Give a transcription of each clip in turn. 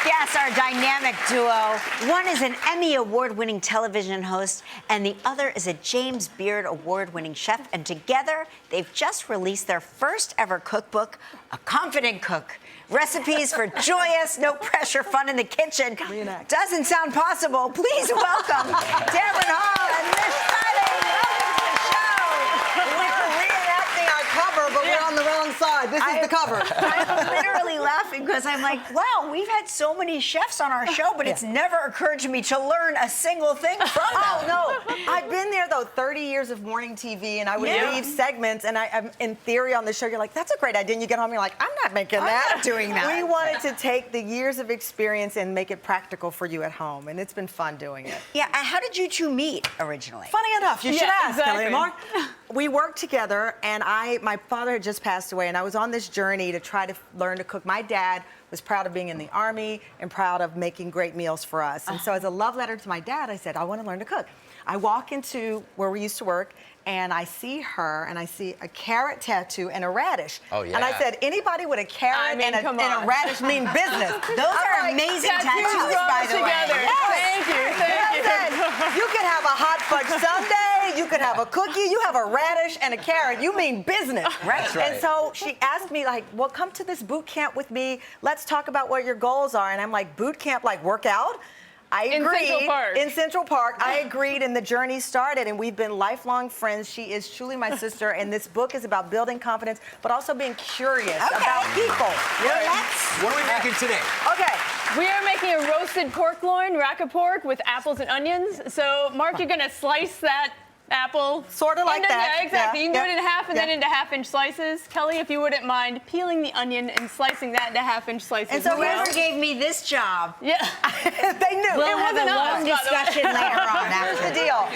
guests are a dynamic duo. One is an Emmy award-winning television host, and the other is a James Beard award-winning chef. And together, they've just released their first ever cookbook, A Confident Cook. Recipes for joyous, no-pressure fun in the kitchen. Doesn't sound possible. Please welcome Tamron Hall and Lish Steiling. We're reenacting our cover, but we're on the wrong side. This is the cover. I'm literally laughing because I'm like, wow, we've had so many chefs on our show, but it's never occurred to me to learn a single thing from them. Oh, no. I've been there, though, 30 years of morning TV, and I would leave segments, and I'm in theory on the show, you're like, that's a great idea, and you get home, you're like, I'm not making that. I'm not doing that. We wanted to take the years of experience and make it practical for you at home, and it's been fun doing it. Yeah, how did you two meet originally? Funny enough, you should ask, exactly. Kelly and Mark. We worked together, and my father had just passed away, and I was on this journey to try to learn to cook. My dad was proud of being in the Army and proud of making great meals for us. And so as a love letter to my dad, I said, I want to learn to cook. I walk into where we used to work, and I see her, and I see a carrot tattoo and a radish. Oh, yeah. And I said, anybody with a carrot and a radish mean business. Those are amazing tattoos, by the way. Thank you, thank you. I said, you could have a hot fudge sundae, you could have a cookie, you have a radish and a carrot, you mean business. Right. That's right. And so she asked me, like, well, come to this boot camp with me. Let's talk about what your goals are. And I'm like, boot camp, like work out? I agreed. In Central Park. In Central Park. I agreed, and the journey started, and we've been lifelong friends. She is truly my sister, and this book is about building confidence, but also being curious about people. What are we making today? Okay. We are making a roasted pork loin, rack of pork with apples and onions. So, Mark, you're gonna slice that apple. Sort of like that. Yeah, exactly. Yeah, You can do yeah, it in half and yeah. then into half-inch slices. Kelly, if you wouldn't mind peeling the onion and slicing that into half-inch slices. And so as well. Whoever gave me this job, Yeah. They knew. we'll have a wasn't long us, by the way. discussion later on. Here's the deal.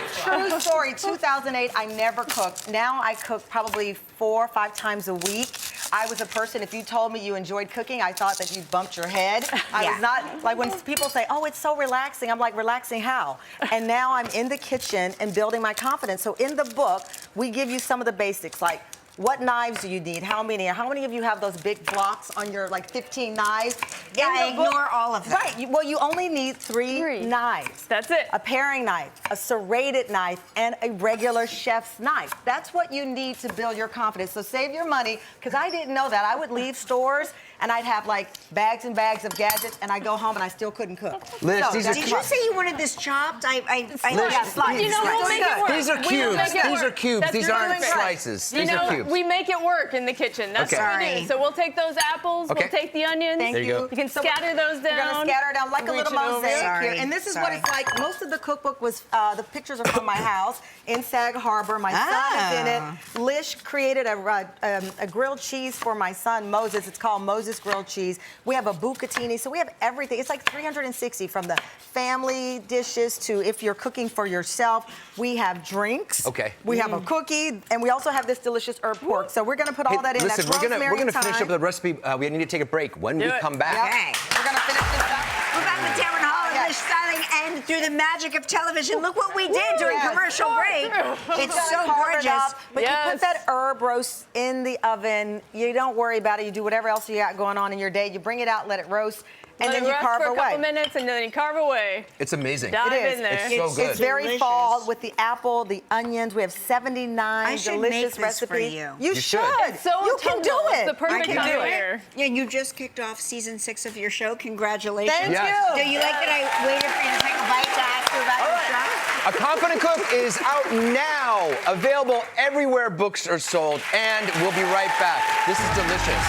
True story. 2008, I never cooked. Now I cook probably 4 or 5 times a week. I was a person, if you told me you enjoyed cooking, I thought that you bumped your head. I was not, like when people say, oh, it's so relaxing, I'm like, relaxing how? And now I'm in the kitchen and building my confidence. So in the book, we give you some of the basics, like what knives do you need? How many? How many of you have those big blocks on your, like, 15 knives? Yeah, I ignore all of them. Right. Well, you only need 3 knives. That's it. A paring knife, a serrated knife, and a regular chef's knife. That's what you need to build your confidence. So save your money, because I didn't know that. I would leave stores, and I'd have, like, bags and bags of gadgets, and I'd go home, and I still couldn't cook. Liz, So these are Did you say you wanted this chopped? Yeah, slice. You know, we'll make it work. These are We will cubes. make it These are work. cubes. That's These what aren't we're doing. slices. You These know, are cubes. we make it work in the kitchen. That's Okay. what we do. So we'll take those apples, Okay. we'll take the onions. Thank There you go. you. You can So scatter those down. We're gonna scatter down like a Reach little it over. mosaic Sorry, here. And this is what sorry. it's like. Most of the cookbook was, the pictures are from my house in Sag Harbor. My son is in it. Lish created a grilled cheese for my son, Moses. It's called Moses Grilled Cheese. We have a bucatini, so we have everything. It's like 360 from the family dishes to if you're cooking for yourself. We have drinks. Okay. We have a cookie, and we also have this delicious herb pork. So we're gonna put all that in. Listen, That's we're gonna rosemary and finish up thyme. the recipe. We need to take a break. When we Do it. come back, Okay. We're gonna finish this up. We're back with Tamron Hall and Lish Steiling, and through the magic of television, look what we did during Yes. commercial break. It's so Carve it gorgeous. up, but you Yes. put that herb roast in the oven. You don't worry about it. You do whatever else you got going on in your day. You bring it out, let it roast, and Let then it you rest carve for a couple away. minutes, and then you carve away. it's amazing. Dive It is. in there. It's so good. It's very Delicious. fall with the apple, the onions. We have 79 I should delicious make this for recipes. you. You should. should. So you can do autumnal. it. It's the perfect you can can time do of it. year. Yeah, you just kicked off season 6 of your show. Congratulations. Thank Yes. you. Do you like that I waited for you to take a bite to ask you about your show? A Confident Cook is out now, available everywhere books are sold, and we'll be right back. This is delicious.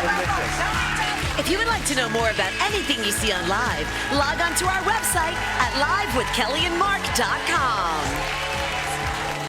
Delicious. If you would like to know more about anything you see on Live, log on to our website at livewithkellyandmark.com.